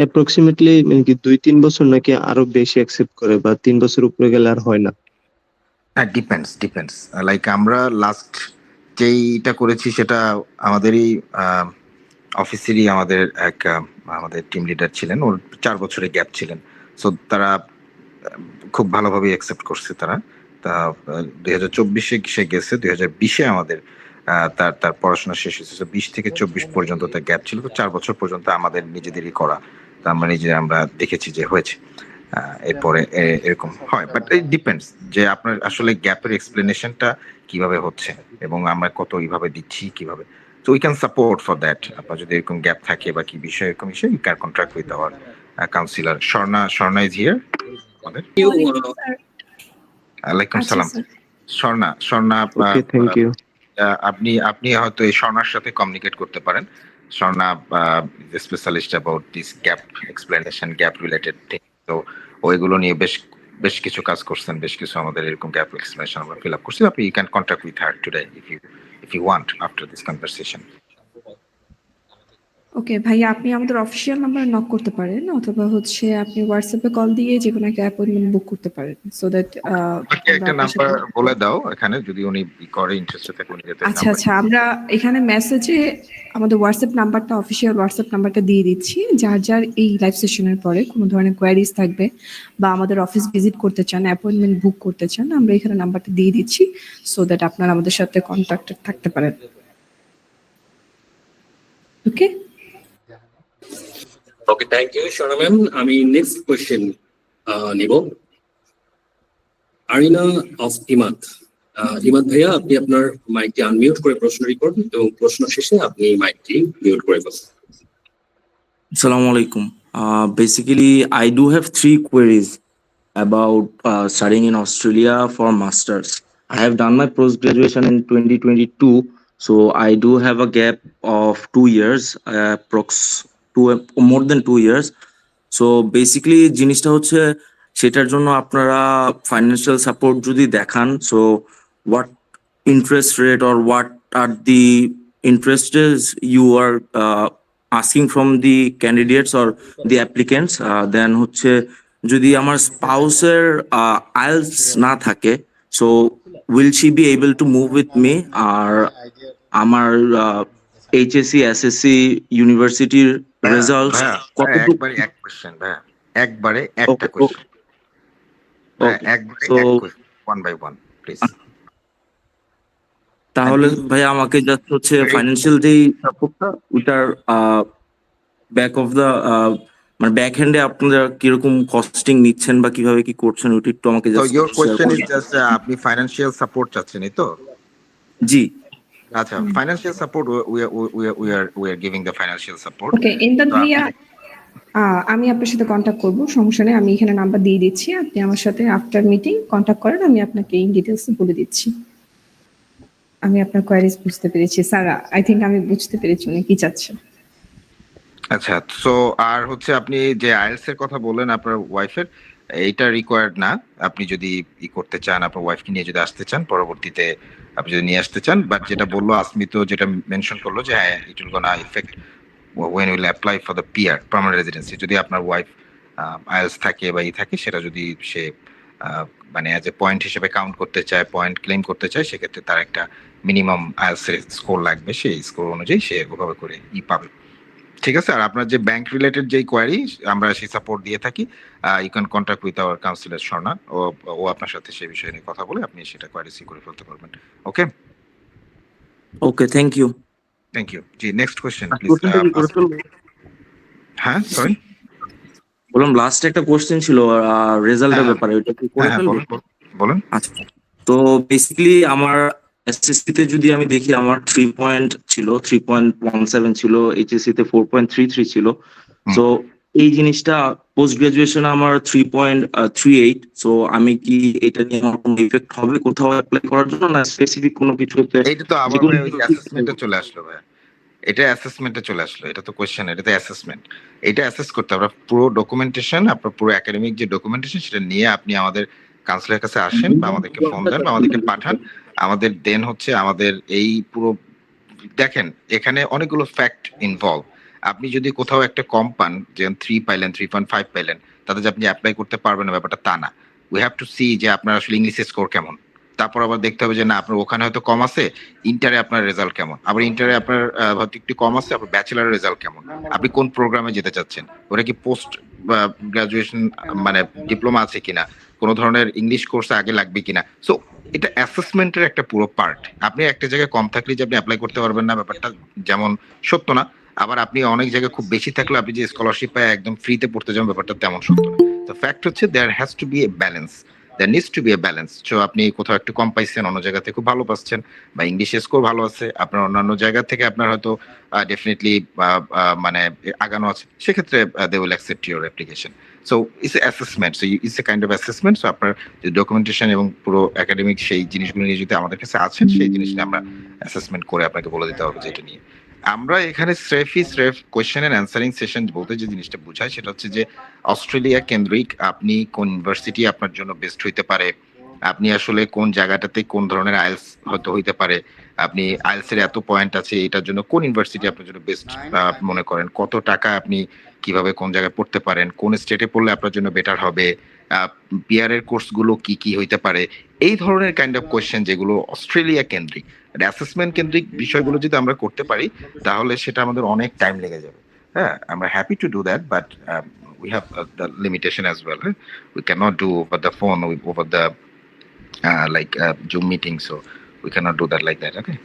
Speaker 8: Approximately মানে কি 2-3 বছর নাকি আরো বেশি অ্যাকসেপ্ট করে, বা 3 বছর উপরে গেলে আর হয় না?
Speaker 3: ডিপেন্ডস লাইক আমরা লাস্ট যেইটা করেছি সেটা আমাদেরই অফিসেরই আমাদের টিম লিডার ছিলেন, ওর 4 বছরের গ্যাপ ছিলেন। সো তারা খুব ভালোভাবে অ্যাকসেপ্ট করছে তারা। তা 2024-এ সে গেছে, 2020-এ আমাদের তার পড়াশোনা শেষ হয়েছে। 20 থেকে 24 পর্যন্ত তার গ্যাপ ছিল, তো 4 বছর পর্যন্ত আমাদের নিজেদেরই করা, তা আমরা দেখেছি যে হয়েছে। এরপরে এরকম হয়, বাট ইট ডিপেন্ডস যে আপনার আসলে গ্যাপের এক্সপ্লেনেশনটা কিভাবে হচ্ছে এবং আমরা কত এইভাবে দিচ্ছি কিভাবে। So we can support for that. আপনার যদি এরকম গ্যাপ থাকে বা কি বিষয় এরকম বিষয়, you can contract with our counsellor Swarna is here আমাদের। ওয়ালাইকুম সালাম স্বর্ণা।
Speaker 8: Thank you.
Speaker 3: আপনি হয়তো এই স্বর্ণার সাথে কমিউনিকেট করতে পারেন। Swarna specialist about this gap explanation, gap related thing. তো ওইগুলো নিয়ে বেশ কিছু কাজ করছেন, বেশ কিছু আমাদের এরকম গ্যাপ এক্সপ্লেনেশন আমরা ফিল আপ করছি। আপনি you can contact with her today if you want after this conversation.
Speaker 10: Okay ভাইয়া, আপনি আমাদের অফিসিয়াল নাম্বারে নক করতে পারেন, অথবা হচ্ছে আপনি হোয়াটসঅ্যাপে কল দিয়ে যে কোনো একটা অ্যাপয়েন্টমেন্ট বুক করতে পারেন, সো দ্যাট
Speaker 3: আমাকে একটা নাম্বার বলে দাও এখানে, যদি উনি করে ইন্টারেস্টেড থাকে উনি যাতে
Speaker 10: আচ্ছা আচ্ছা, আমরা এখানে মেসেজে আমাদের হোয়াটসঅ্যাপ নাম্বারটা, অফিসিয়াল হোয়াটসঅ্যাপ নাম্বারটা দিয়ে দিচ্ছি। যার যার এই লাইভ সেশনের পরে কোনো ধরনের কোয়ারিজ থাকবে বা আমাদের অফিস ভিজিট করতে চান, অ্যাপয়েন্টমেন্ট বুক করতে চান, আমরা এখানে নাম্বারটা দিয়ে দিচ্ছি, সো দ্যাট আপনারা আমাদের সাথে কন্ট্যাক্টেড থাকতে পারেন। ওকে
Speaker 1: ওকে, থ্যাংক ইউ শোনা ম্যাম। আমি নেক্সট কোয়েশ্চেন নিব। আরিনা অফ ইমাদ। ইমাদ ভাইয়া, আপনি আপনার মাইকটি আনমিউট করে প্রশ্নটি করুন এবং প্রশ্ন শেষে আপনি মাইকটি মিউট করে ফেলুন।
Speaker 11: Assalamu alaikum. Basically, I do have 3 queries about studying in Australia for masters. I have done my post graduation in 2022, so I do have a gap of 2 years, more than 2 years. So basically, জিনিসটা হচ্ছে সেটার জন্য আপনারা financial support যদি দেখান, so what interest rate or what are the interests you are asking from the candidates or the applicants, then হচ্ছে যদি আমার স্পাউসের আইএলটিএস না থাকে, so will she be able to move with me? আর আমার HSC SSC ইউনিভার্সিটির results কতটুকু?
Speaker 3: একবারে এক কোশ্চেন ভাইয়া, একবারে একটা কোশ্চেন, একবারে
Speaker 11: So,
Speaker 3: এক question, one by one please.
Speaker 11: তাহলে ভাই আমাকে জাস্ট হচ্ছে ফাইন্যান্সিয়াল যেই সাপোর্টটা ওটার ব্যাক অফ দা মানে ব্যাক হ্যান্ডে আপনারা কিরকম কস্টিং নিচ্ছেন বা কিভাবে কি করছেন ওটা একটু আমাকে
Speaker 3: So
Speaker 11: just
Speaker 3: your question is just আপনি ফাইন্যান্সিয়াল সাপোর্ট চাচ্ছেন, এই তো?
Speaker 11: জি
Speaker 3: আচ্ছা, financial support we are giving the financial support.
Speaker 10: ওকে, ইমদাদ ভাইয়া, আমি আপনার সাথে কন্ট্যাক্ট করব, সমস্যা নেই। আমি এখানে নাম্বার দিয়ে দিচ্ছি, আপনি আমার সাথে আফটার মিটিং কন্ট্যাক্ট করেন, আমি আপনাকে ইন ডিটেলস বলে দিচ্ছি। আমি আপনার কোয়ারিজ বুঝতে পেরেছি স্যার, আই থিংক আমি বুঝতে পেরেছি উনি কি চাচ্ছেন।
Speaker 3: আচ্ছা, সো আর হচ্ছে আপনি যে আইএলটিএস এর কথা বললেন আপনার ওয়াইফের, এইটা রিকোয়ার্ড না। আপনি যদি করতে চান, আপনার ওয়াইফকে নিয়ে যদি আসতে চান, পরবর্তীতে আপনি যদি নিয়ে আসতে চান, বাট যেটা বললো আসমিতো, যেটা মেনশন করলো যে হ্যাঁ, it will gonna effect when you will apply for the PR permanent residency, যদি আপনার ওয়াইফ আইএলটিএস থাকে বা থাকে, সেটা যদি সে মানে অ্যাজ এ পয়েন্ট হিসেবে কাউন্ট করতে চায়, পয়েন্ট ক্লেম করতে চায়, সেক্ষেত্রে তার একটা মিনিমাম আইএলটিএস এর স্কোর লাগবে, সেই স্কোর অনুযায়ী সে ওভাবে করে পাবে। ঠিক আছে। আর আপনার যে ব্যাংক রিলেটেড যে কোয়ারি, আমরা সেই সাপোর্ট দিয়ে থাকি। You can contact with our counsellor Swarna, ও আপনার সাথে সেই বিষয় নিয়ে কথা বলে আপনি সেটা কোয়ারি সি করে ফেলতে পারবেন। Okay
Speaker 11: okay, thank you.
Speaker 3: Thank you. জি, নেক্সট কোশ্চেন প্লিজ। হ্যাঁ, সরি,
Speaker 11: বললাম লাস্ট একটা কোশ্চেন ছিল রেজাল্টের ব্যাপারে, ওটা কি করে ফেলবো?
Speaker 3: বলেন।
Speaker 11: আচ্ছা, তো বেসিক্যালি আমার এসএসসি তে যদি আমি দেখি, আমার 3 পয়েন্ট ছিল, 3.17 ছিল, এইচএসসি তে 4.33 ছিল। সো এই জিনিসটা পোস্ট গ্রাজুয়েশনে আমার 3.38। সো আমি কি এটা নিয়ে আমার কোনো ইফেক্ট হবে কোথাও অ্যাপ্লাই করার জন্য, না স্পেসিফিক কোনো কিছুতে?
Speaker 3: এইটা তো আবার অ্যাসেসমেন্টে চলে আসলো ভাই, এটা অ্যাসেসমেন্টে চলে আসলো। এটা তো কোশ্চেন, এটা তো অ্যাসেসমেন্ট। এটা অ্যাসেস করতে আমরা পুরো ডকুমেন্টেশন, আপনার পুরো একাডেমিক যে ডকুমেন্টেশন, সেটা নিয়ে আপনি আমাদের কাউন্সিলের কাছে আসেন বা আমাদেরকে ফোন দেন বা আমাদেরকে পাঠান। আমাদের দেন হচ্ছে আমাদের এই পুরো, দেখেন এখানে অনেকগুলো ফ্যাক্ট ইনভলভ। আপনি যদি কোথাও একটা কম পান, যেমন 3 পাইলেন, 3.5 পাইলেন, তাতে যে আপনি অ্যাপ্লাই করতে পারবেন না, ব্যাপারটা তা না। উই হ্যাভ টু সি যে আপনার আসলে ইংলিশের স্কোর কেমন। তারপর আবার দেখতে হবে যে না, আপনার ওখানে হয়তো কম আছে, ইন্টারে আপনার রেজাল্ট কেমন, আবার ইন্টারে আপনার হয়তো একটু কম আছে, আপনার ব্যাচেলারের রেজাল্ট কেমন, আপনি কোন প্রোগ্রামে যেতে চাচ্ছেন, ওটা কি পোস্ট গ্রাজুয়েশন মানে ডিপ্লোমা আছে কিনা, কোনো ধরনের ইংলিশ কোর্স আগে লাগবে কিনা। সো এটা অ্যাসেসমেন্টের একটা পুরো পার্ট। আপনি একটা জায়গায় কম থাকলে যে আপনি অ্যাপ্লাই করতে পারবেন না, ব্যাপারটা যেমন সত্য না। আবার আপনি অনেক জায়গায় খুব বেশি থাকলে আপনি যে স্কলারশিপ পায় একদম ফ্রিতে পড়তে যাবেন, ব্যাপারটা তেমন সত্য না। তো ফ্যাক্ট হচ্ছে there has to be a balance, there needs to be a balance. So আপনি কোথাও একটু কম পাইছেন, অন্য জায়গা থেকে খুব ভালো পাচ্ছেন, বা ইংলিশের স্কোর ভালো আছে, আপনার অন্যান্য জায়গা থেকে আপনার হয়তো ডেফিনেটলি মানে আগানো আছে, সেক্ষেত্রে they will accept your application. So it's an assessment, so it's a kind of assessment. So আপনার যে ডকুমেন্টেশন এবং পুরো একাডেমিক সেই জিনিসগুলো নিয়ে যদি আমাদের কাছে আছেন, সেই জিনিস নিয়ে আমরা অ্যাসেসমেন্ট করে আপনাকে বলে দিতে হবে যে এটা নিয়ে। আমরা এখানে স্রেফ কোয়েশ্চেন এন্ড অ্যান্সারিং সেশন বলতে যে জিনিসটা বোঝায়, সেটা হচ্ছে যে অস্ট্রেলিয়া কেন্দ্রিক আপনি কোন ইউনিভার্সিটি আপনার জন্য বেস্ট হইতে পারে, আপনি আসলে কোন জায়গাটাতে কোন ধরনের আইএলস হয়তো হইতে পারে, আপনি আইএলস এর এত পয়েন্ট আছে, এটার জন্য কোন ইউনিভার্সিটি আপনার জন্য বেস্ট মনে করেন, কত টাকা আপনি কিভাবে কোন জায়গায় পড়তে পারেন, কোন স্টেটে পড়লে আপনার জন্য বেটার হবে, পিআর এর কোর্স গুলো কি কি হইতে পারে, এই ধরনের কাইন্ড অফ কোয়েশ্চেন যেগুলো অস্ট্রেলিয়া কেন্দ্রিক, অ্যাসেসমেন্ট কেন্দ্রিক বিষয়গুলো যদি আমরা করতে পারি তাহলে সেটা আমাদের অনেক টাইম লেগে যাবে। হ্যাঁ, আমরা happy to do that, but we have the limitation as well. We cannot do over the phone, over the Zoom meeting, so we cannot do that like that. Okay.